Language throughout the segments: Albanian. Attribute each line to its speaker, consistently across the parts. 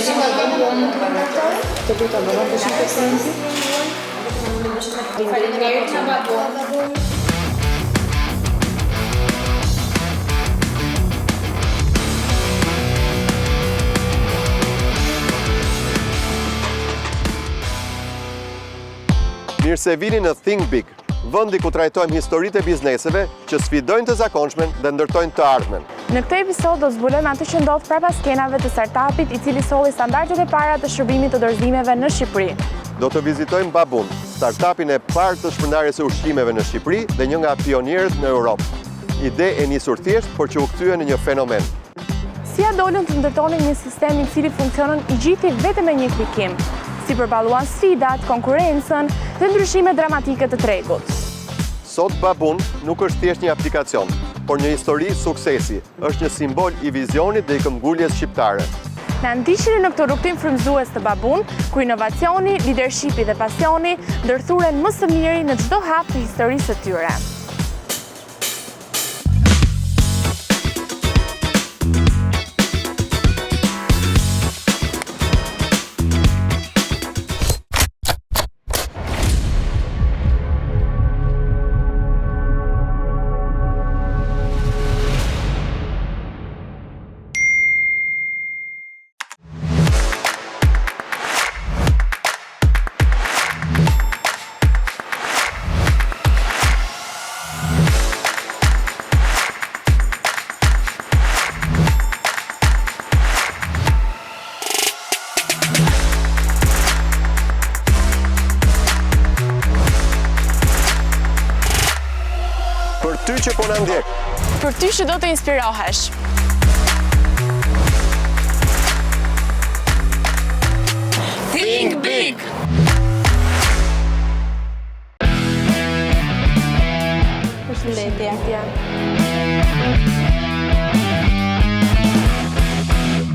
Speaker 1: Të lutem, më vonë të shikoj.
Speaker 2: Faleminderit nga babun.
Speaker 3: Mirë se vini në Think Big, vendi ku trajtojmë historitë e bizneseve që sfidojnë të zakonshmen dhe ndërtojnë të ardhmen.
Speaker 4: Në këtë episod do zbulojmë atë që ndodh prapas skenave të startupit i cili solli standardet e para të shërbimit të dorëzimeve në Shqipëri.
Speaker 3: Do të vizitojmë Babun, startupin e parë të shpërndarjes së ushqimeve në Shqipëri dhe një nga pionierët në Europë. Ide e nisur thjesht, por që u kthye në një fenomen.
Speaker 4: Si ja dolën të ndërtonin një sistem i cili funksionon i gjithë vetëm me një klikim, si përballuan sfidat, konkurrencën dhe ndryshime dramatike të tregut.
Speaker 3: Sot Babun nuk është thjesht një aplikacion, por një histori suksesi, është një simbol i vizionit dhe i këmbguljes shqiptare.
Speaker 4: Na ndiqni në këtë rrugtim frymëzues të Babun, ku inovacioni, leadershipi dhe pasioni ndërthuren më së miri në çdo hap të historisë së tyre.
Speaker 3: Për ty që po na ndjek.
Speaker 4: Për ty që do të inspirohesh.
Speaker 2: Think Big!
Speaker 5: Përshëndetje.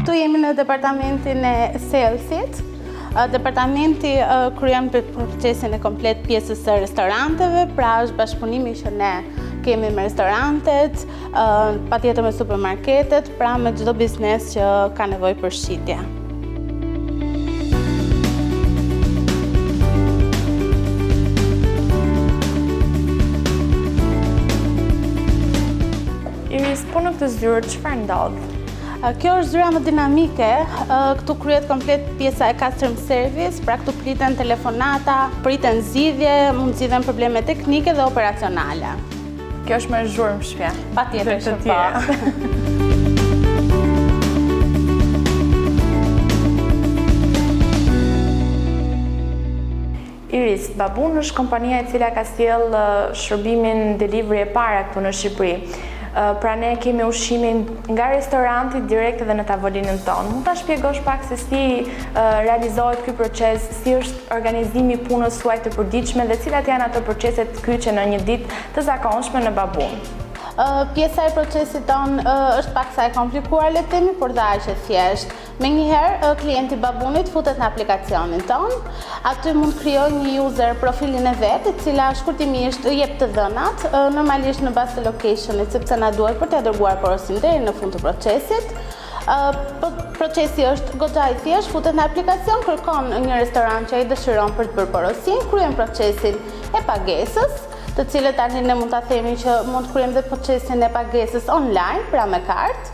Speaker 5: Tu jemi në departamentin e salesit. Departamenti kryen procesin e komplet pjesës së restoranteve, pra është bashkëpunimi që ne kemi me restorantet, patjetër me supermarketet, pra me çdo biznes që ka nevojë për shitje.
Speaker 4: Iris, po në këtë zyrë çfarë ndodh?
Speaker 5: Kjo është zyra më dinamike, këtu kryhet komplet pjesa e customer service, pra këtu priten telefonata, priten zgjidhje, mund zgjidhen probleme teknike dhe operacionale.
Speaker 4: Kjo është më zhurmë shpje.
Speaker 5: Patjetër që po.
Speaker 4: Iris, Babun është kompania e cila ka sjell shërbimin delivery e para këtu në Shqipëri. Pra ne kemi ushqimin nga restoranti direkt edhe në tavolinën tonë. Mund ta shpjegosh pak se si realizohet ky proces, si është organizimi i punës suaj të përditshme dhe cilat janë ato procese të kyçe në një ditë të zakonshme në Babun?
Speaker 5: Pjesa e procesit tonë është pak sa e komplikuar le të themi, por dhe aq e thjeshtë. Menjëherë klienti Babunit futet në aplikacionin tonë, aty mund krijojë një user profilin e vet, e cila shkurtimisht jep të dhënat, normalisht në bazë të locationit, sepse na duhet për t'ia dërguar porosin deri në fund të procesit. Procesi është goxha i thjeshtë, futet në aplikacion, kërkon një restorant që ai dëshiron për të bërë porosin, kryen procesin e pagesës, të cilët tani ne mund ta themi që mund të kryejmë dhe procesin e pagesës online, pra me kartë.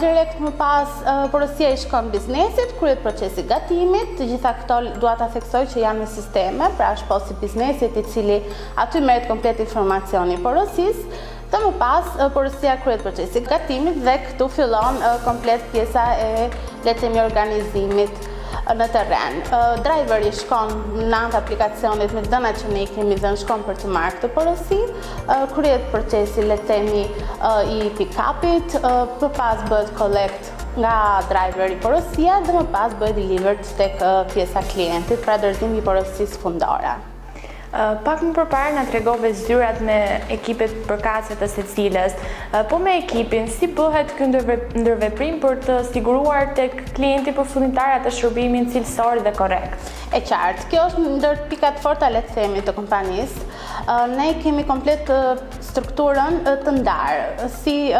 Speaker 5: Direkt më pas porosia i shkon biznesit, kryet procesi gatimit, të gjitha këto dua ta theksoj që janë në sisteme, pra është posti i biznesit i cili aty merret komplet informacioni i porosisë. Dhe më pas porosia kryet procesi gatimit dhe këtu fillon komplet pjesa e le të themi organizimit në terren. Driveri shkon në anë aplikacionit me dhënat që ne i kemi dhënë, shkon për të marrë këtë porosi, kryet procesi le të themi i pick-upit, më pas bëhet collect nga driveri porosia dhe më pas bëhet delivered tek pjesa klientit, pra dorëzimi i porosisë fundore.
Speaker 4: Pak më përpara na tregove zyrat me ekipet përkatëse të secilës, po me ekipin, si bëhet ky ndërveprim për të siguruar tek klienti përfundimtar atë shërbimin cilësor dhe korrekt?
Speaker 5: E qartë, kjo është ndër pikat forta le të themi të kompanisë. Ne kemi komplet strukturën të ndarë, si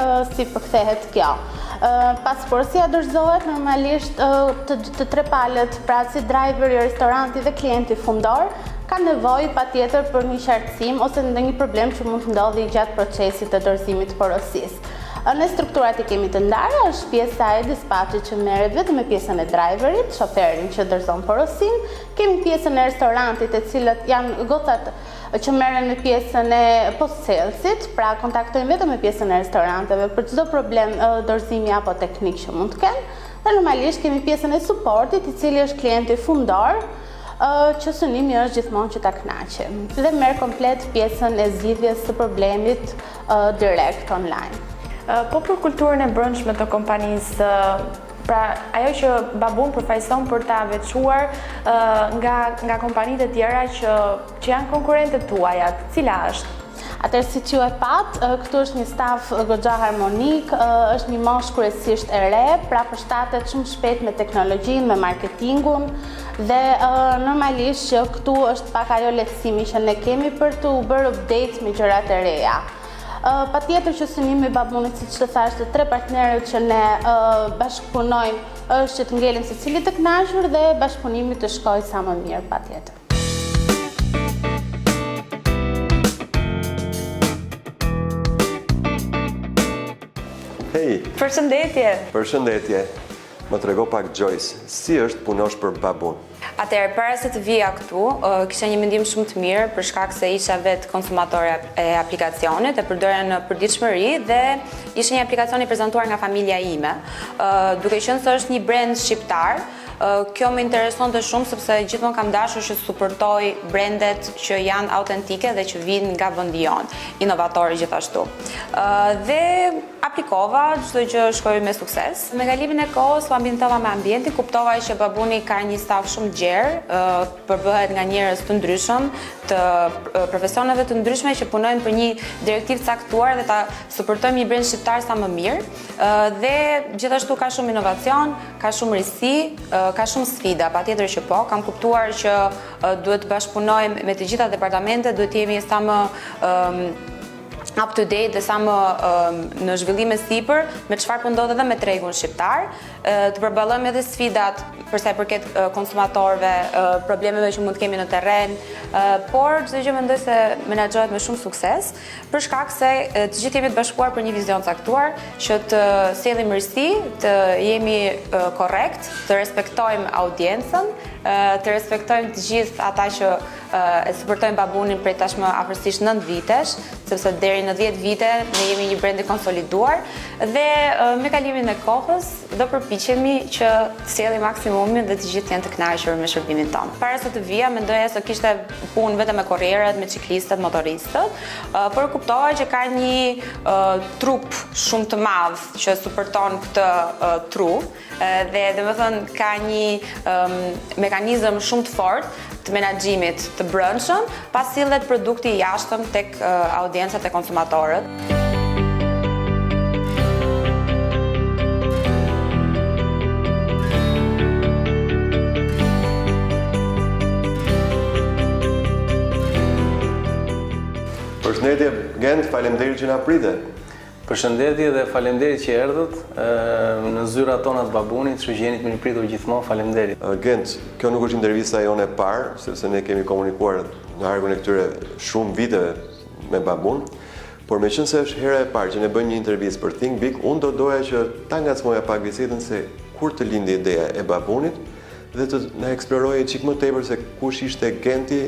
Speaker 5: përkthehet kjo. Pas porosia dorëzohet normalisht të tre palët, pra si driveri, restoranti dhe klienti fundor, ka nevojë patjetër për një qartësim ose ndonjë problem që mund të ndodhi gjatë procesit të dorëzimit të porosisë. Në strukturat i kemi të ndarë, është pjesa e dispatchit që merret vetëm me pjesën e driverit, shoferin që dorëzon porosin, kemi pjesën e restorantit, e cilët janë gocat që merren me pjesën e post-salesit, pra kontaktojnë vetëm me pjesën e restoranteve për çdo problem dorëzimi apo teknik që mund të kenë. Dhe normalisht kemi pjesën e supportit, i cili është klienti fundor, që synimi është gjithmonë që ta kënaqë dhe merr komplet pjesën e zgjidhjes së problemit direkt online.
Speaker 4: Po për kulturën e brendshme të kompanisë, pra ajo që Babun përfaqëson për ta veçuar nga kompanitë e tjera që janë konkurrentët tuaja, cila është?
Speaker 5: Atëherë, si që e pat, këtu është një staf goxha harmonik, është një moshë kryesisht e re, pra përshtatet shumë shpejt me teknologjinë, me marketingun, dhe normalisht që këtu është pak ajo lehtësimi që ne kemi për të bërë update me gjërat e reja. Patjetër që synimi i Babunit, siç të thash, të tre partnerët që ne bashkëpunojmë është që të ngelim secili të kënaqur dhe bashkëpunimi të shkojë sa më mirë, patjetër.
Speaker 3: Hej!
Speaker 4: Përshëndetje!
Speaker 3: Përshëndetje! Më trego pak Joyce, si është punosh për Babun?
Speaker 2: Atëherë, para se të vija këtu, kisha një mendim shumë të mirë për shkak se isha vetë konsumatore e aplikacionit, e përdorja në përditshmëri dhe ishte një aplikacion i prezantuar nga familja ime. Duke qenë se është një brand shqiptar, kjo më interesonte shumë sepse gjithmonë kam dashur që supportoj brandet që janë autentike dhe që vijnë nga vendi jonë, inovatorë gjithashtu. Dhe aplikova, çdo gjë shkoi me sukses. Me kalimin e kohës u ambientova me ambientin, kuptova që Babuni ka një staf shumë gjerë, përbëhet nga njerëz të ndryshëm, të profesioneve të ndryshme që punojnë për një direktivë caktuar dhe ta supportojmë një brand shqiptar sa më mirë. Dhe gjithashtu ka shumë inovacion, ka shumë risi, ka shumë sfida, patjetër që po. Kam kuptuar që duhet të bashkëpunojmë me të gjitha departamentet, duhet të jemi sa më up to date dhe sa më në zhvillime sipër me çfarë po ndodh edhe me tregun shqiptar, të përballojmë edhe sfidat për sa i përket konsumatorëve, problemeve që mund të kemi në terren, por çdo gjë mendoj se menaxhohet me shumë sukses, për shkak se të gjithë jemi të bashkuar për një vizion caktuar, që të sjellim mirësi, të jemi korrekt, të respektojmë audiencën, të respektojmë të gjithë ata që e supportojnë Babunin prej tashmë afërsisht 9 vitesh, sepse deri në 10 vite ne jemi një brend i konsoliduar dhe me kalimin e kohës do përpiqemi që të sjellim maksimumin dhe të gjithë janë të kënaqur me shërbimin tonë. Para se të vija, mendoja se kishte punë vetëm me korrierët, me ciklistët, motoristët, por kuptova që ka një trup shumë të madh që supporton këtë trup dhe domethënë ka një mekanizëm shumë të fortë të menaxhimit të brendshëm, pas sillet produkti i jashtëm tek audiencat e konsumatorët.
Speaker 3: Përshëndetje, Gent, faleminderit që na pritet.
Speaker 6: Përshëndetje dhe faleminderit që erdhët në zyrat tona të Babunit, që jeni të mirëpritur gjithmonë, faleminderit.
Speaker 3: Gent, kjo nuk është intervista jone e parë, sepse ne kemi komunikuar në argun e këtyre shumë viteve me Babun, por meqense është hera e parë që ne bëjmë një intervistë për Think Big, unë doja që ta ngacmoja pak bisedën se kur të lindi ideja e Babunit dhe të na eksplorojë çik më tepër se kush ishte Genti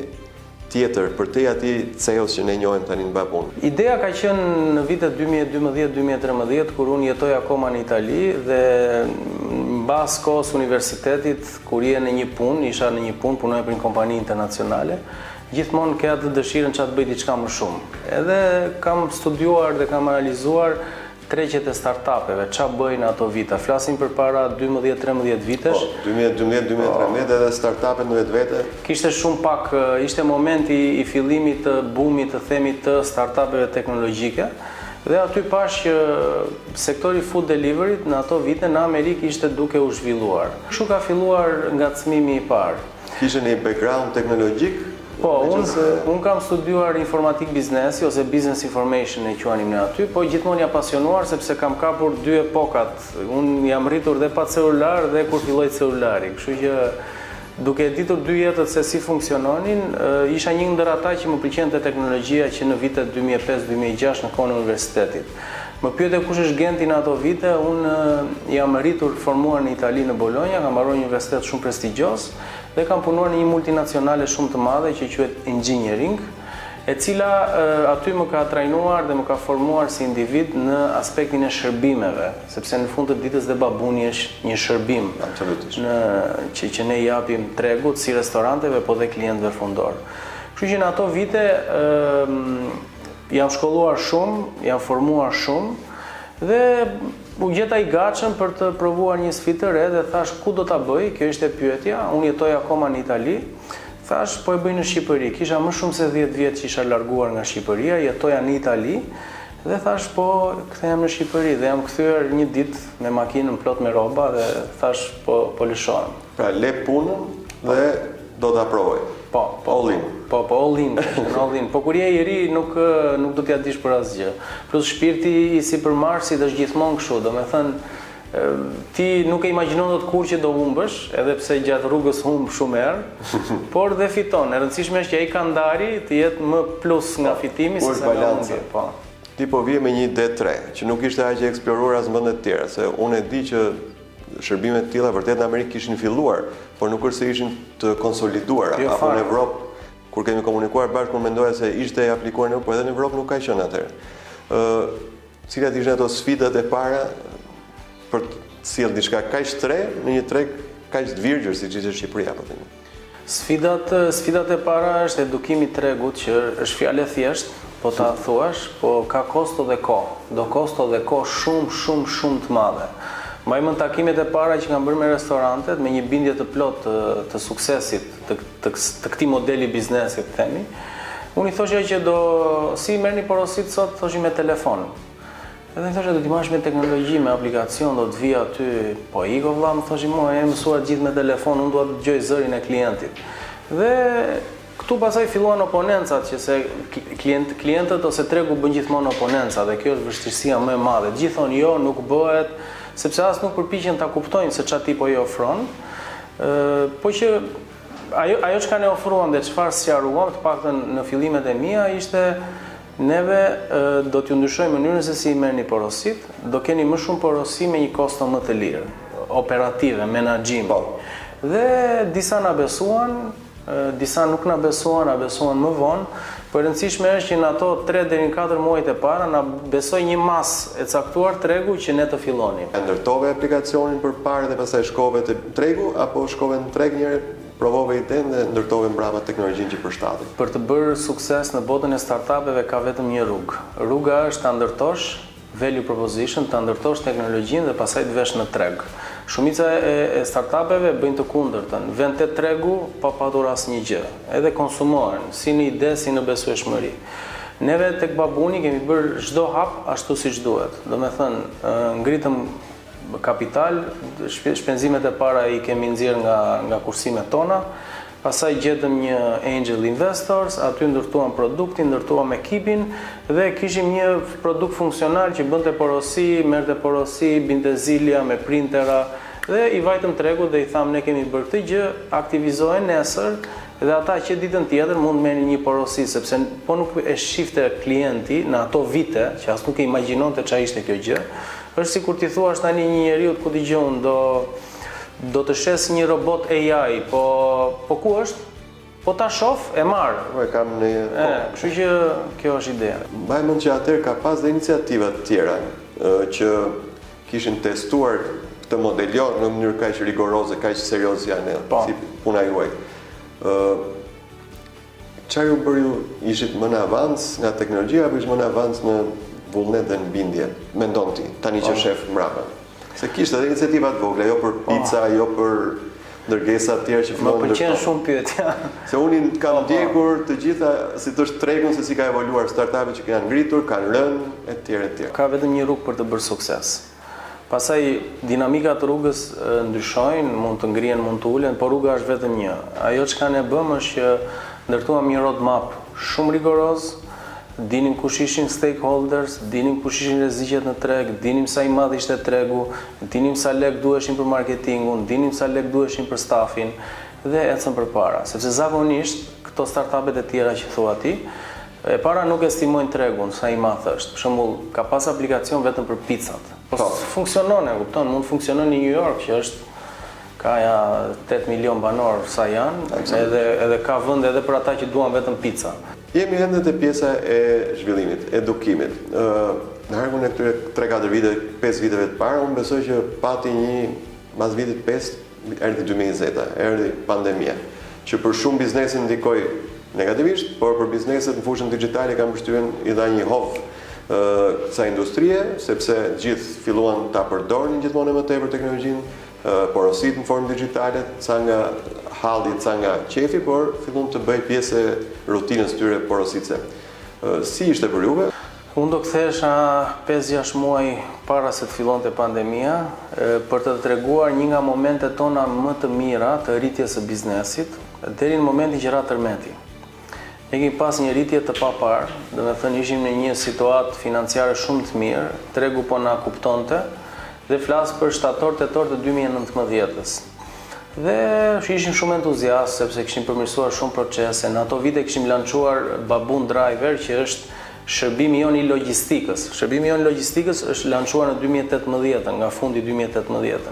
Speaker 3: tjetër për te ati CEOs që ne njohem tani në Babun.
Speaker 6: Ideja ka qenë në vitet 2012-2013, kur unë jetoj akoma në Itali dhe mbas kohës universitetit, kur je në një punë, isha në një punë, punoja për një kompani internacionale, gjithmonë ke atë dëshirën që atë bëj diçka më shumë. Edhe kam studiuar dhe kam analizuar tregjet e startupeve, qa bëjnë ato vita. Flasim për para 12-13 vitesh.
Speaker 3: 2012-2013 edhe startupet në vetë.
Speaker 6: Kishte shumë pak, ishte momenti i fillimit të boomit të themit të startupeve teknologjike. Dhe aty pash që sektori food delivery në ato vite në Amerikë ishte duke u zhvilluar. Kështu ka filluar ngacmimi i parë.
Speaker 3: Kishte një background teknologjik
Speaker 6: Po, unë kam studiuar informatik biznesi ose business information e quanim ne aty, po gjithmonë jam pasionuar sepse kam kapur dy epokat. Unë jam rritur dhe pa celular dhe kur filloi celulari. Kështu që duke ditur dy jetët se si funksiononin, isha një ndër ata që më pëlqente teknologjia që në vitet 2005-2006 në kohën e universitetit. Më pyete kush është Genti në ato vite, unë jam rritur formuar në Itali në Bologna, kam mbaruar një universitet shumë prestigjos dhe kam punuar në një multinacionale shumë të madhe që quhet Engineering, e cila aty më ka trajnuar dhe më ka formuar si individ në aspektin e shërbimeve, sepse në fund të ditës dhe babuni është një shërbim që ne japim tregut si restoranteve, po dhe klientëve fundor. Kështu që në ato vite jam shkolluar shumë, jam formuar shumë dhe u gjeta I gatshëm për të provuar një sfidë të re dhe thash ku do ta bëj, kjo ishte pyetja, unë jetoj akoma në Itali, thash po e bëj në Shqipëri, kisha më shumë se 10 vjet që isha larguar nga Shqipëria, jetoja në Itali dhe thash po kthehem në Shqipëri dhe jam kthyer një ditë me makinën plot me rroba dhe thash po lëshohem.
Speaker 3: Pra le punën dhe do ta provoj. All in.
Speaker 6: All in. Po kur je I ri nuk do t'ja dish për asgjë. Plus shpirti I sipërmarrësit është gjithmonë kështu, domethënë ti nuk e imagjinon dot kur që do humbësh, edhe pse gjatë rrugës humb shumë herë, por dhe fiton. E rëndësishme është që ai kandari të jetë më plus nga fitimi se sa nga humbja. Po.
Speaker 3: Ti po vije me një D3 që nuk ishte aq e eksploruar as në vende të tjera, se unë e di që shërbime të tilla vërtet në Amerikë kishin filluar, por nuk është se ishin të konsoliduara. Apo në Evropë, kur kemi komunikuar bashkë, unë mendoja se ishte e aplikuar në Evropë, por edhe në Evropë nuk ka qenë atëherë. Cilat ishin ato sfidat e para për të sjellë diçka kaq të re në një treg kaq të virgjër siç ishte Shqipëria apo thënë?
Speaker 6: Sfidat e para është edukimi I tregut, që është fjalë e thjeshtë, po ta thuash, po ka kosto dhe kohë. Do kosto dhe kohë shumë të madhe. Mbaj mend takimet e para që kam bërë me restorantet, me një bindje të plot të suksesit të këtij modeli biznesi, themi. Unë I thosha që si merrni porosit sot, thoshin me telefon. Edhe I thosha do t'i marrësh me teknologji, me aplikacion, do të vi aty, po iko vëlla, më thoshin mua, e mësuar gjithë me telefon, unë dua të dëgjoj zërin e klientit. Dhe këtu pasaj filluan oponencat, që se klientët ose tregu bën gjithmonë oponenca dhe kjo është vështirësia më e madhe. Gjithë thonë jo, nuk bëhet, sepse as nuk përpiqen ta kuptojnë se çfarë tipo I ofron, po që ajo çka ne ofruam dhe çfarë sqaruam, të paktën në fillimet e mia, ishte neve do t'ju ndryshojmë mënyrën se si I merrni porosit, do keni më shumë porosi me një kosto më të lirë, operative, menaxhimi. Dhe disa na besuan, disa nuk na besuan më vonë. Po e rëndësishme është që në ato 3 deri në 4 muajt e para na besoi një masë e caktuar tregu që ne të fillonim.
Speaker 3: Ndërtove aplikacionin përpara dhe pastaj shkove te tregu apo shkove në treg njëherë, provove idenë dhe ndërtove mbrapa teknologjinë që përshtatet?
Speaker 6: Për të bërë sukses në botën e startupeve ka vetëm një rrugë. Rruga është ta ndërtosh value proposition, ta ndërtosh teknologjinë dhe pastaj të vesh në treg. Shumica e startupeve bëjnë të kundërtën, vend te tregu pa patur asnjë gjë, edhe konsumohen, si në ide, si në besueshmëri. Neve tek babuni kemi bërë çdo hap ashtu siç duhet. Domethënë, ngritëm kapital, shpenzimet e para I kemi nxjerr nga kursimet tona. Pastaj gjetëm një angel investors, aty ndërtuam produktin, ndërtuam ekipin dhe kishim një produkt funksional që bënte porosi, merrte porosi, binte zilja me printera dhe I vajtëm tregut dhe I tham ne kemi bërë këtë gjë, aktivizohen nesër dhe ata që ditën tjetër mund merrnin një porosi, sepse po nuk e shifte klienti në ato vite, që as nuk e imagjinonte çfarë ishte kjo gjë. Është sikur ti thuash tani një njeriu ku dëgjon do të shes një robot AI, po ku është? Po ta shoh, e marr.
Speaker 3: Po e kam në
Speaker 6: kështu që kjo është ideja.
Speaker 3: Mbaj mend që atëherë ka pas dhe iniciativa të tjera që kishin testuar këtë model jo në mënyrë kaq rigoroze, kaq serioze janë si puna juaj. Çfarë u bëri ju? Ishit më në avans nga teknologjia apo ishit më në avans në vullnet dhe në bindje? Mendon ti, tani që shef mbrapa. Se kishte edhe iniciativa të vogla, jo për pica, jo për ndërgesa të tjera që
Speaker 6: fillojnë. Më pëlqen shumë pyetja.
Speaker 3: Se unë kam ndjekur të gjitha, si thosh tregun se si ka evoluar startupet që kanë ngritur, kanë rënë etj.
Speaker 6: Ka vetëm një rrugë për të bërë sukses. Pastaj dinamika të rrugës ndryshojnë, mund të ngrihen, mund të ulen, por rruga është vetëm një. Ajo çka ne bëm është që ndërtuam një roadmap shumë rigoroz, dinim kush ishin stakeholders, dinim kush ishin rreziqet në treg, dinim sa i madh ishte tregu, dinim sa lek duheshin për marketingun, dinim sa lek duheshin për stafin dhe ecëm përpara, sepse zakonisht këto startupet e tjera që thua ti, e para nuk estimojnë tregun sa i madh është. Për shembull, ka pas aplikacion vetëm për picat. Po funksionon, e kupton, mund të funksionon në New York që është ka 8 milion banor sa janë, edhe ka vend edhe për ata që duan vetëm pica.
Speaker 3: Jemi ende te pjesa e zhvillimit, edukimit. Në harkun e këtyre 3-4 vite, 5 viteve të parë, unë besoj që pati mas vitit 5, erdhi 2020, erdhi pandemia, që për shumë biznesin ndikoi negativisht, por për bizneset në fushën digjitale kam përshtypjen i dha një hov kësaj industrie, sepse gjithë filluan ta përdorin gjithmonë më tepër teknologjinë, porosit në formë digjitale, ca nga halli, ca nga qefi, por fillon të bëj pjesë e rutinës tyre porositse. Si ishte për juve?
Speaker 6: Unë do kthehesha 5-6 muaj para se të fillonte pandemia për të treguar një nga momentet tona më të mira të rritjes së biznesit, deri në momentin që ra tërmeti. Ne kemi pas një rritje të papar, domethënë ishim në një situatë financiare shumë të mirë, tregu po na kuptonte dhe flas për shtator-tetor të 2019-s. Dhe ishim shumë entuziast sepse kishim përmirësuar shumë procese. Në ato vite kishim lançuar Babun Driver, që është shërbimi jon i logjistikës. Shërbimi jon i logjistikës është lançuar në 2018, nga fundi 2018.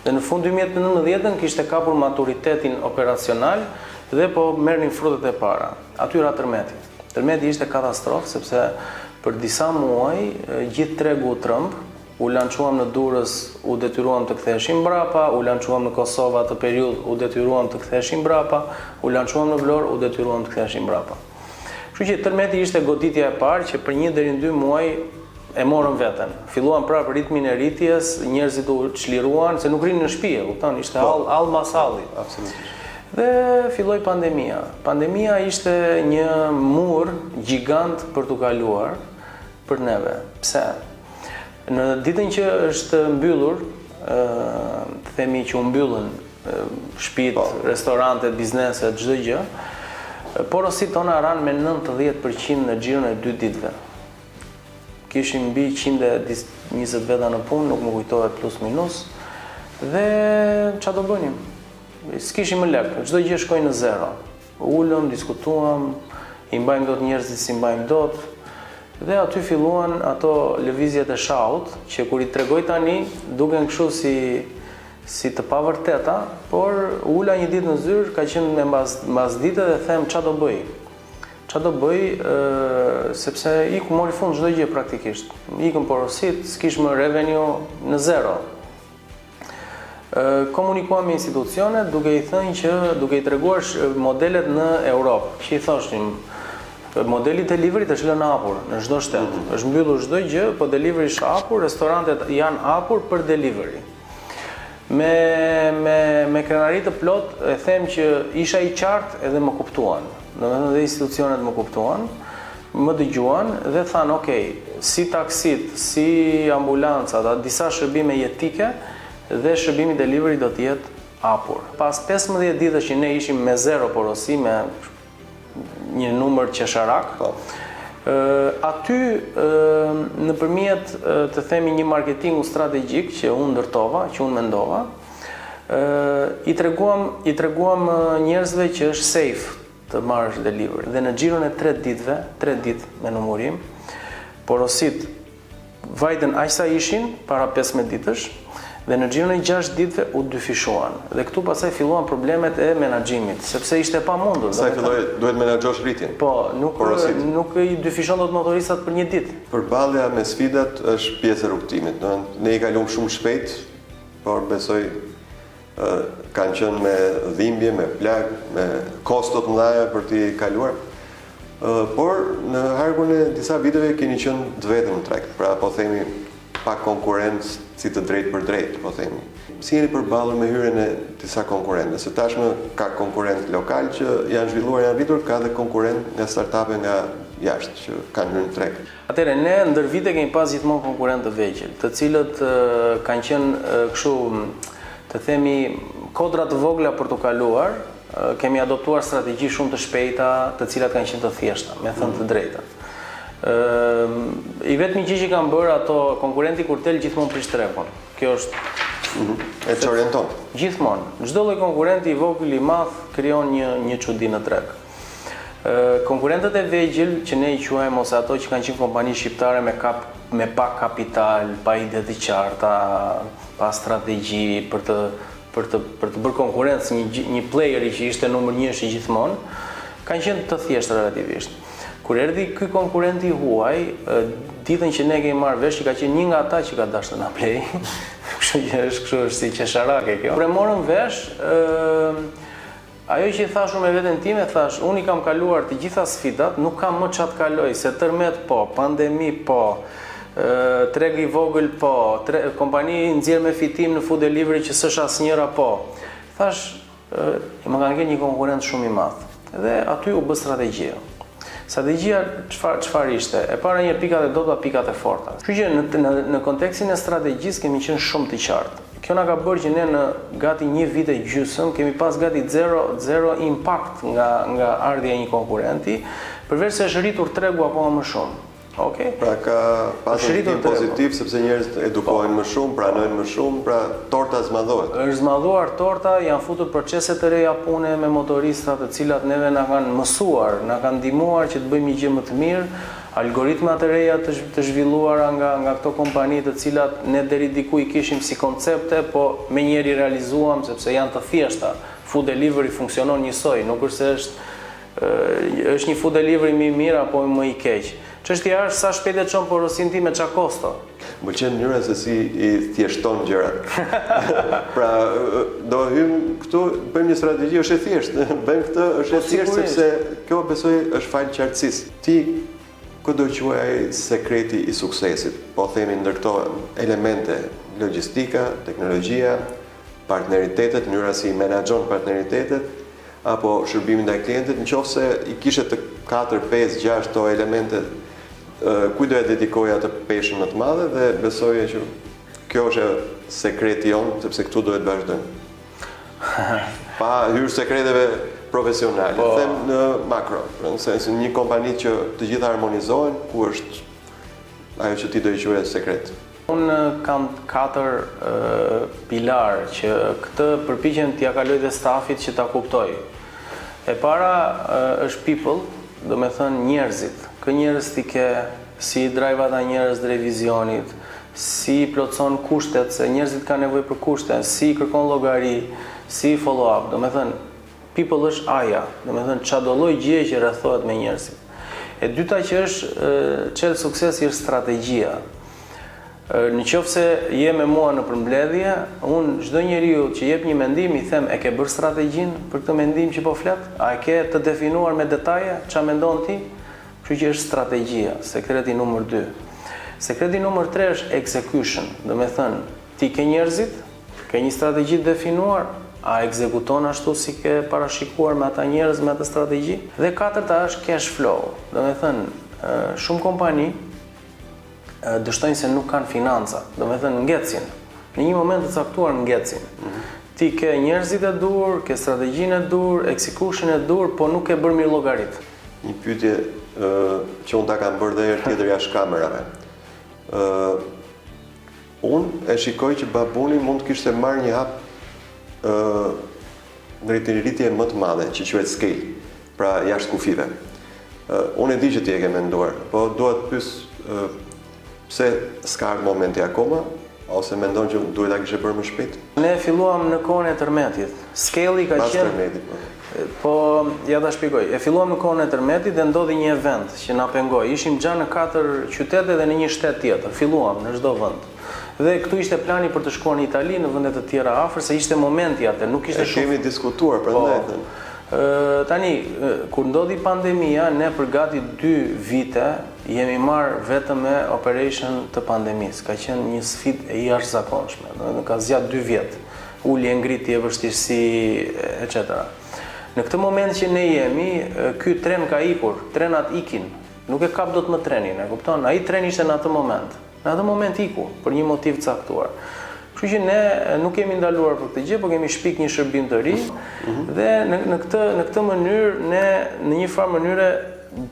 Speaker 6: Dhe në fund 2019 kishte kapur maturitetin operacional dhe po merrnin frutet e para. Aty ra tërmeti. Tërmeti ishte katastrofë sepse për disa muaj gjithë tregu u tremb. U lançuam në Durrës, u detyruam të ktheheshim mbrapa, u lançuam në Kosovë atë periudhë, u detyruam të ktheheshim mbrapa, u lançuam në Vlorë, u detyruam të ktheheshim mbrapa. Kështu që tërmeti ishte goditja e parë që për 1 deri në 2 muaj e morën veten. Filluan prapë ritmin e rritjes, njerëzit u çliruan se nuk rinin në shtëpi, e kupton, ishte hall mas halli.
Speaker 3: Absolutisht.
Speaker 6: Dhe filloi pandemia. Pandemia ishte një mur gjigant për t'u kaluar për neve. Pse? Në ditën që është mbyllur, të themi që u mbyllën shtëpitë, restorantet, bizneset, çdo gjë, porosit tona ran me 90% në xhiron e 2 ditëve. Kishim mbi 120 veta në punë, nuk më kujtohet plus minus, dhe çfarë do bënim? S'kishim më lek, çdo gjë shkoi në zero. Ulëm, diskutuam, i mbajmë dot njerëzit si mbajmë dot. Dhe aty filluan ato lëvizjet e shahut, që kur i tregoj tani, duken kështu si të pavërteta, por ula një ditë në zyrë, ka qenë me mbas dite dhe them çfarë do bëj. Çfarë do bëj, sepse mori fund çdo gjë praktikisht. Ikën porosit, s'kish më revenue në zero. Komunikuam me institucionet duke i thënë që duke i treguar modelet në Europë, që i thoshim modeli delivery është lënë hapur në çdo shtet. Është mbyllur çdo gjë, po delivery është hapur, restorantet janë hapur për delivery. Me krenari të plot e them që isha i qartë edhe më kuptuan. Domethënë dhe institucionet më kuptuan, më dëgjuan dhe thanë, "Okej, si taksit, si ambulancat, disa shërbime jetike dhe shërbimi delivery do të jetë hapur." Pas 15 ditësh që ne ishim me zero porosi, me një numër qesharak, aty nëpërmjet të themi një marketingu strategjik që unë ndërtova, që unë mendova, i treguam njerëzve që është safe të marrësh delivery. Dhe në xhiron e 3 ditëve, 3 ditë me numërim, porosit vajten aq sa ishin para 15 ditësh, dhe në xhiron e 6 ditëve u dyfishuan. Dhe këtu pastaj filluan problemet e menaxhimit, sepse ishte pamundur.
Speaker 3: Pastaj filloi duhet menaxhosh rritjen.
Speaker 6: Po, nuk i dyfishon dot motoristat për një ditë.
Speaker 3: Përballja me sfidat është pjesë e rrugtimit. Ne i kalum shumë shpejt, por besoj kanë qenë me dhimbje, me plagë, me kosto të mëdha për t'i kaluar. Por në harkun e disa viteve keni qenë të vetëm në treg. Pra po themi pa konkurrencë si të drejtë për drejtë, po themi. Si jeni përballur me hyrjen e disa konkurrentëve? Se tashmë ka konkurrentë lokal që janë zhvilluar, janë rritur, ka dhe konkurrentë nga startupe nga jashtë që kanë hyrë në treg.
Speaker 6: Atëherë ne ndër vite kemi pas gjithmonë konkurrentë të vegjël, të cilët kanë qenë kështu, të themi, kodra të vogla për të kaluar. Kemi adoptuar strategji shumë të shpejta, të cilat kanë qenë të thjeshta, me thënë të drejtën. I vetmi gjë që kanë bërë ato konkurrenti kur del gjithmonë prish trekun. Kjo është
Speaker 3: E që orienton.
Speaker 6: Gjithmonë. Çdo lloj konkurrenti i vogël i madh krijon një çudi në treg. Konkurrentët e vegjël që ne i quajmë ose ato që kanë qenë kompani shqiptare me pak kapital, pa ide të qarta, pa strategji për të bërë konkurrencë një playeri që ishte numër 1 gjithmonë, kanë qenë të thjeshtë relativisht. Kur erdhi ky konkurrenti huaj, ditën që ne kemi marrë vesh, që ka qenë një nga ata që ka dashur të na blej. Kështu është si qesharake kjo. Kur e morëm vesh, ajo që i thash unë me veten time, thash, unë i kam kaluar të gjitha sfidat, nuk kam më çat kaloj, se tërmet po, pandemi po, treg i vogël po, kompani nxjerr me fitim në food delivery që s'është asnjëra po. Thash, më kanë ngel një konkurrent shumë i madh. Dhe aty u bë strategjia. Strategjia çfarë ishte? E para një pikat e dobta, pikat e forta. Kështu që në kontekstin e strategjisë kemi qenë shumë të qartë. Kjo na ka bërë që ne në gati një vit e gjysmë kemi pas gati zero impact nga ardhja e një konkurrenti, përveç se është rritur tregu akoma më shumë. Okay?
Speaker 3: Pra ka pasur një pozitiv sepse njerëzit edukohen më shumë, pranojnë më shumë, pra torta zmadhohet.
Speaker 6: Është zmadhuar torta, janë futur procese të reja pune me motoristat, të cilat neve na kanë mësuar, na kanë ndihmuar që të bëjmë një gjë më të mirë, algoritma të reja të zhvilluara nga këto kompani të cilat ne deri diku i kishim si koncepte, po me njëri realizuam sepse janë të thjeshta. Food delivery funksionon njësoj, nuk është një food delivery më i mirë apo më i keq. Çështja është sa shpejt e çon porosin ti me ç'a kosto.
Speaker 3: Më pëlqen mënyra se si i thjeshton gjërat. Pra, do hym këtu, bëjmë një strategji, është e thjeshtë. Bëjmë këtë, është e thjeshtë sepse kjo besoj është fal qartësisë. Ti ku do quaj sekreti i suksesit? Po themi ndër këto elemente, logjistika, teknologjia, partneritetet, mënyra si menaxhon partneritetet, apo shërbimi ndaj klientit, nëse i kishe të 4, 5, 6 to elemente, kuj do e dedikoja të peshën më të madhe dhe besoje që kjo është sekreti jonë, sepse këtu do e të vazhdojmë. Pa hyrë sekreteve profesionale, them në makro, në sensin një kompani që të gjitha harmonizohen, ku është ajo që ti do i quaj sekret.
Speaker 6: Unë kam 4 pilar që këtë përpiqem t'ia kaloj dhe stafit që ta kuptoj. E para është people, do me thënë njerëzit. Kë njerëz ti ke, si drive ata njerëz të revizionit, si plotson kushtet, se njerëzit ka nevojë për kushte, si kërkon llogari, si follow up. Do me thënë, people është aja, do me thënë çdo lloj gjëje që rrethohet me njerëzit. E dyta që është çel suksesi është strategjia. Në qoftë se je me mua në përmbledhje, unë çdo njeriu që jep një mendim i them, e ke bërë strategjinë për këtë mendim që po flet? A e ke të definuar me detaje ç'a mendon ti? Kështu që është strategjia, sekreti numër 2. Sekreti numër 3 është execution, do me thënë, ti ke njerëzit, ke një strategji të definuar, a ekzekuton ashtu si ke parashikuar me ata njerëz me atë strategji? Dhe katërta është cash flow, do me thënë, shumë kompani dështojnë se nuk kanë financa, do me thënë ngecin. Në një moment të caktuar ngecin. Ti ke njerëzit e dur, ke strategjinë e dur, execution e dur, po nuk ke bërë mirë llogarit.
Speaker 3: Një pyetje që unë ta kam bërë dhe herë tjetër jashtë kamerave. Unë e shikoj që babuni mund të kishte marrë një hap ngritje më të madhe, që quhet scale, pra jashtë kufive. Unë e di që ti e ke menduar, po dua të pyes pse s'ka ardhur momenti akoma, ose mendon që duhet ta kishe bërë më shpejt?
Speaker 6: Ne filluam në kohën e tërmetit. Scale-i ka qenë... Po, ja ta shpjegoj. E filluam në kohën e tërmetit dhe ndodhi një event që na pengoi. Ishim gjatë në 4 qytete dhe në një shtet tjetër. Filluam në çdo vend. Dhe këtu ishte plani për të shkuar në Itali, në vende të tjera afër, se ishte momenti atë, nuk ishte shumë.
Speaker 3: Kemi diskutuar prandaj.
Speaker 6: Tani, kur ndodhi pandemia, ne për gati 2 vite jemi marrë vetëm me operation të pandemisë. Ka qenë një sfidë e jashtëzakonshme. Ka zgjatur 2 vjet. Ulje, ngritje, vështirësi, etc. Në këtë moment që ne jemi, ky tren ka ikur, trenat ikin. nuk e kap dot më trenin, e kupton? Ai treni ishte në atë moment. Në atë moment iku për një motiv të caktuar. Kështu që ne nuk kemi ndaluar për këtë gjë, por kemi shpik një shërbim të ri dhe në këtë mënyrë ne në një farë mënyre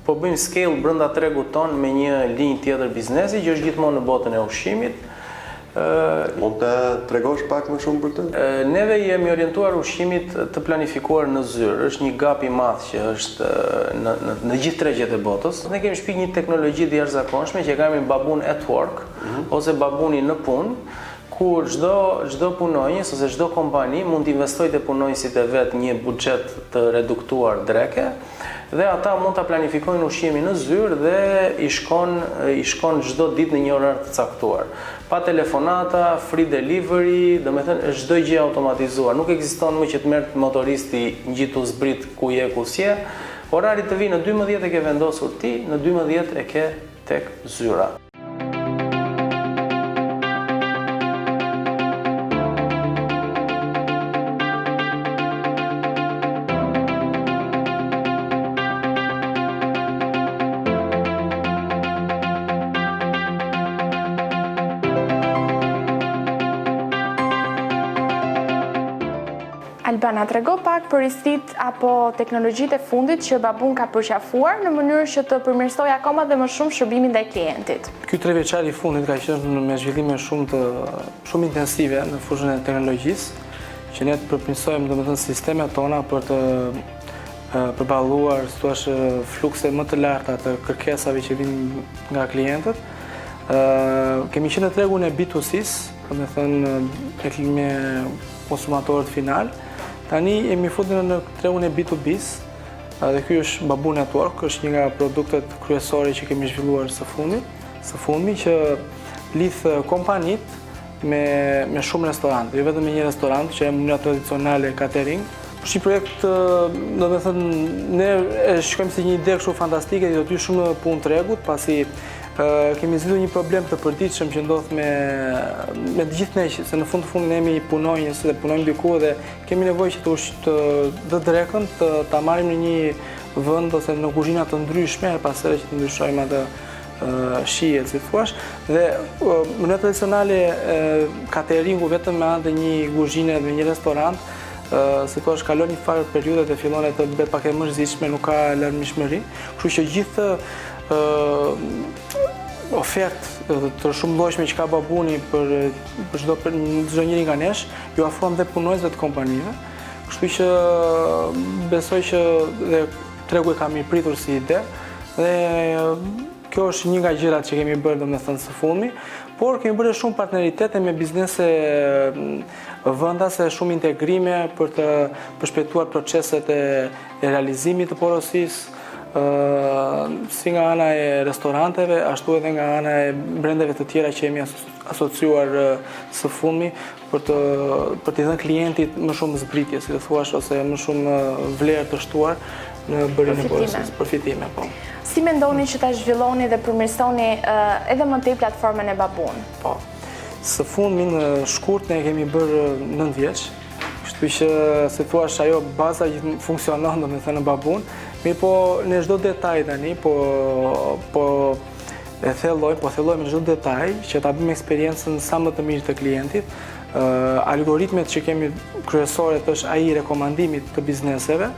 Speaker 6: po bëjmë scale brenda tregut ton me një linjë tjetër biznesi që është gjithmonë në botën e ushqimit.
Speaker 3: Mund të tregosh pak më shumë për këtë?
Speaker 6: Neve jemi orientuar ushqimit të planifikuar në zyrë. Është një gap i madh që është në gjithë tregjet e botës. Ne kemi shpik një teknologji të jashtëzakonshme që e kemi Babun at Work ose babuni në punë, ku çdo punonjës ose çdo kompani mund të investojë te punonjësit e vet një buxhet të reduktuar dreke dhe ata mund ta planifikojnë ushqimin në zyrë dhe i shkon çdo ditë në një orar të caktuar. Pa telefonata, free delivery, domethënë çdo gjë automatizuar. Nuk ekziston më që të merr motoristi ngjitu zbrit ku je ku s'je. Orari të vi në 12 e ke vendosur ti, në 12 e ke tek zyra.
Speaker 4: Albana, trego pak për ristit apo teknologjitë e fundit që Babun ka përqafuar në mënyrë që të përmirësojë akoma dhe më shumë shërbimin ndaj klientit.
Speaker 7: Ky 3 vjeçar i fundit ka qenë me zhvillime shumë intensive në fushën e teknologjisë, që ne të përmirësojmë domethënë sistemet tona për të përballuar flukse më të larta të kërkesave që vijnë nga klientët. Kemi qenë në tregun e B2C-s, domethënë me konsumatorët final. Tani jemi futur në tregun e B2B-s, dhe ky është Babun at Work, është një nga produktet kryesore që kemi zhvilluar së fundmi që lidh kompanit me shumë restorante, jo vetëm me një restorant që është mënyra tradicionale catering. Është një projekt, domethënë, ne e shikojmë si një ide kështu fantastike, do të ty shumë punë tregut, pasi kemi zgjidhur një problem të përditshëm që ndodh me të gjithë ne, se në fund ne jemi punonjës dhe punojmë diku dhe kemi nevojë që të drekën ta marrim në një vend ose në kuzhina të ndryshme, pas herë që të ndryshojmë atë shihet, si thua, dhe mënyra tradicionale cateringu vetëm me anë të një kuzhine dhe një restorant, si thua, kalon një farë periudhe dhe fillon të bëhet pak e mërzitshme, nuk ka larmishmëri, kështu që gjithë ofertë të shumë llojshme që ka Babuni për çdo njëri nga nesh, ju afron dhe punonjësve të kompanive. Kështu që besoj që dhe tregu e kam i pritur si ide dhe kjo është një nga gjërat që kemi bërë domethënë së fundmi, por kemi bërë shumë partneritete me biznese vendase, shumë integrime për të përshpejtuar proceset e realizimit të porosisë, si nga ana e restoranteve, ashtu edhe nga ana e brendeve të tjera që jemi asociuar së fundmi për t'i dhënë klientit më shumë zbritje, si të thuash, ose më shumë vlerë të shtuar në bërjen e porosisë, përfitime.
Speaker 4: Si mendoni që ta zhvilloni dhe përmirësoni edhe më tej platformën e Babun?
Speaker 7: Po. Së fundmi në shkurt ne kemi bërë 9 vjeç, kështu që si thua ajo baza që funksionon domethënë në Babun, mirë po në çdo detaj tani po thellojmë në çdo detaj që ta bëjmë eksperiencën sa më të mirë të klientit. Algoritmet që kemi kryesore është ai i rekomandimit të bizneseve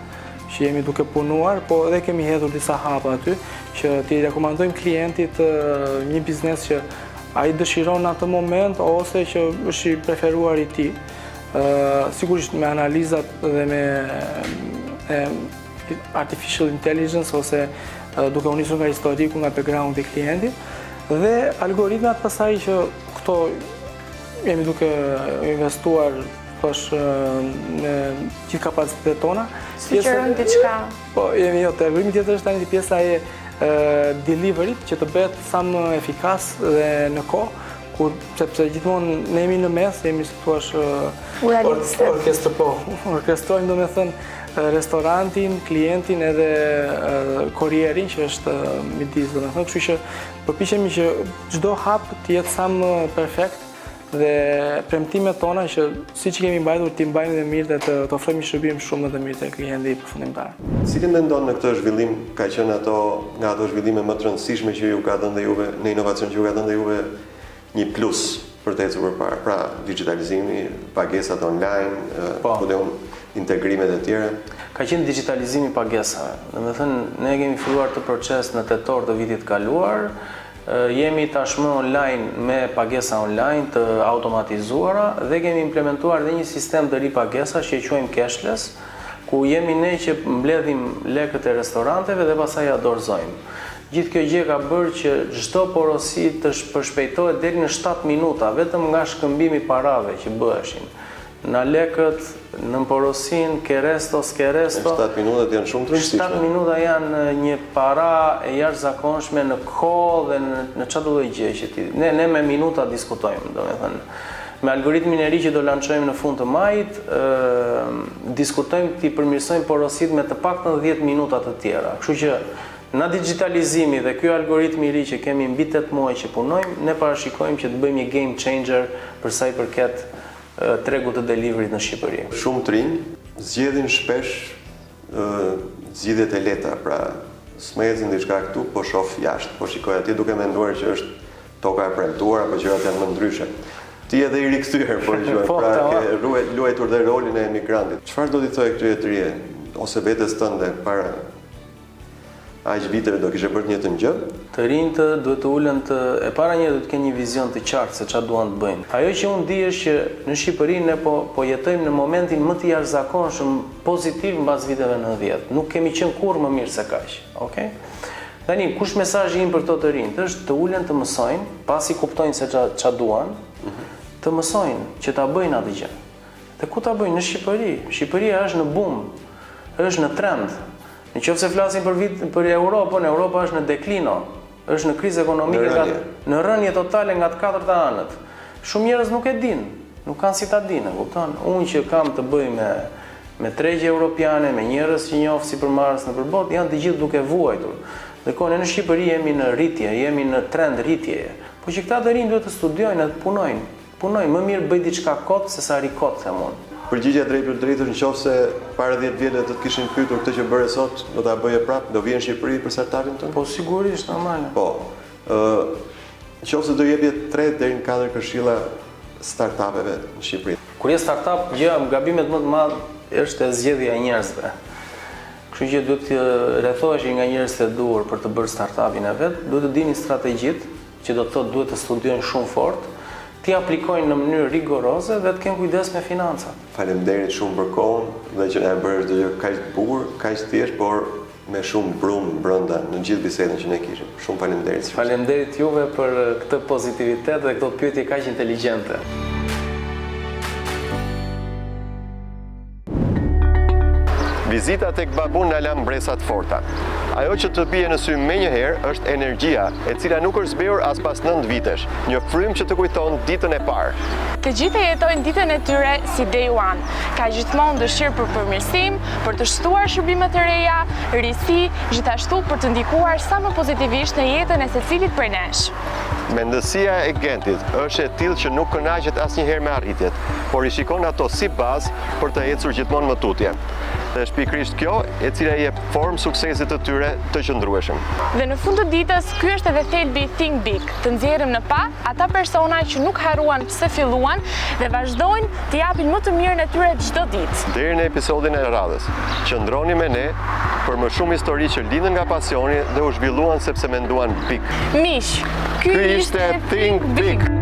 Speaker 7: që jemi duke punuar, po edhe kemi hedhur disa hapa aty që t'i rekomandojmë klientit një biznes që ai dëshiron në atë moment ose që është i preferuar i tij. Sigurisht me analizat dhe me artificial intelligence ose duke u nisur nga historiku, nga background i klientit, dhe algoritmat pasaj që këto jemi duke investuar në gjithë kapacitetet tona.
Speaker 4: Sugjerojnë diçka?
Speaker 7: Po, të algoritmi tjetër është tani pjesa e deliveryt që të bëhet sa më efikas dhe në kohë, sepse gjithmonë ne jemi në mes, jemi si thua orkestrojmë domethënë restorantin, klientin edhe kurierin që është midis domethënë, kështu që përpiqemi që çdo hap të jetë sa më perfekt dhe premtimet tona që siç kemi mbajtur ti mbajmë dhe mirë dhe të ofrojmë një shërbim shumë më të mirë te klienti përfundimtar.
Speaker 3: Cili mendon në këtë zhvillim ka qenë nga ato zhvillime më të rëndësishme që ju ka dhënë dhe juve në inovacion që ju ka dhënë dhe juve një plus për të ecur përpara, pra digitalizimi, pagesat online, integrimet e tjera?
Speaker 6: Ka qenë digitalizimi pagesave. Domethënë, ne kemi filluar të proces në tetor të vitit kaluar, jemi tashmë online me pagesa online të automatizuara dhe kemi implementuar dhe një sistem të ri pagesa që e quajmë cashless, ku jemi ne që mbledhim lekët e restoranteve dhe pastaj ja dorëzojmë. Gjithë kjo gjë ka bërë që çdo porosi të përshpejtohet deri në 7 minuta vetëm nga shkëmbimi i parave që bëheshin. Në lekët, në porosin, keresto, skeresto.
Speaker 3: 7 minutat janë shumë të rëndësishme.
Speaker 6: 7 minuta janë një para e jashtëzakonshme në kohë dhe në çdo lloj gjë që ti. Ne me minuta diskutojmë, domethënë. Me algoritmin e ri që do lançojmë në fund të majit, diskutojmë ti përmirësojmë porosit me të paktën 10 minuta të tjera. Kështu që në digitalizimi dhe ky algoritmi i ri që kemi mbi 8 muaj që punojmë, ne parashikojmë që të bëjmë një game changer për sa i përket tregut të deliveryt në Shqipëri.
Speaker 3: Shumë të rinj zgjedhin shpesh zgjidhjet e lehta, pra s'më ecin diçka këtu, po shoh jashtë, po shikoj atje duke menduar që është toka e premtuar apo gjërat janë më ndryshe. Ti edhe i rikthyer, po e quaj, pra ke luajtur dhe rolin e emigrantit. Çfarë do t'i thojë këtyre të rinj ose vetes tënde para aq viteve do kishe bërë një të gjë?
Speaker 6: Të rinjt duhet të ulen e para një duhet të kenë një vizion të qartë se çfarë duan të bëjnë. Ajo që unë di është që në Shqipëri ne po jetojmë në momentin më të jashtëzakonshëm pozitiv mbas viteve 90. Nuk kemi qenë kurrë më mirë se kaq. Okej? Tani kush mesazhi im për këto të rinjt është të ulen të mësojnë, pasi kuptojnë se çfarë duan, të mësojnë që ta bëjnë atë gjë. Dhe ku ta bëjnë? Në Shqipëri. Shqipëria është në boom, është në trend. Në qoftë se flasim për Europën, Europa është në deklino, është në krizë ekonomike, në rënje totale nga të katërta anët. Shumë njerëz nuk e dinë, nuk kanë si ta dinë, kupton? Unë që kam të bëj me tregje europiane, me njerëz që njoh sipërmarrës në përbot, janë të gjithë duke vuajtur. Dhe ne në Shqipëri jemi në rritje, jemi në trend rritjeje. Po që këta të rinj duhet të studiojnë dhe të punojnë. Punojnë, më mirë bëj diçka kot se sa ri kot, them unë.
Speaker 3: Përgjigja drejt për drejtë është nëse para 10 vjetëve të kishin pyetur këtë që bëre sot, do ta bëje prapë, do vjen në Shqipëri për startupin tënd?
Speaker 6: Po sigurisht, normale.
Speaker 3: Po. Nëse do jepje 3 deri në 4 këshilla startupeve në Shqipëri.
Speaker 6: Kur je startup, gabimet më të madh është zgjedhja e njerëzve. Kështu që duhet të rrethohesh nga njerëz të duhur për të bërë startupin e vet, duhet të dini strategjitë, që do të thotë duhet të studiojnë shumë fort, ti aplikojnë në mënyrë rigoroze dhe të kenë kujdes me financat.
Speaker 3: Faleminderit shumë për kohën dhe që na e bërë çdo gjë kaq të bukur, kaq thjesht, por me shumë brumë brenda në gjithë bisedën që ne kishim. Shumë faleminderit.
Speaker 6: Faleminderit juve për këtë pozitivitet dhe këto pyetje kaq inteligjente.
Speaker 3: Vizita tek babun na la mbresat forta. Ajo që të bie në sy menjëherë është energjia, e cila nuk është zbehur as pas 9 vitesh, një frym që të kujton ditën e parë.
Speaker 4: Të gjithë jetojnë ditën e tyre si day one. Ka gjithmonë dëshirë për përmirësim, për të shtuar shërbime të reja, risi, gjithashtu për të ndikuar sa më pozitivisht në jetën e secilit prej nesh.
Speaker 3: Mendësia e Gentit është e tillë që nuk kënaqet asnjëherë me arritjet, por i shikon ato si bazë për të ecur gjithmonë më tutje. Dhe është pikërisht kjo e cila i jep formë suksesit të tyre të qëndrueshëm.
Speaker 4: Dhe në fund të ditës, ky është edhe thelbi Think Big, të nxjerrim në pa ata persona që nuk harruan pse filluan dhe vazhdojnë të japin më të mirën e tyre çdo ditë.
Speaker 3: Deri në episodin e radhës, qëndroni me ne për më shumë histori që lindën nga pasioni dhe u zhvilluan sepse menduan big.
Speaker 4: Miq, ky ishte Think Big.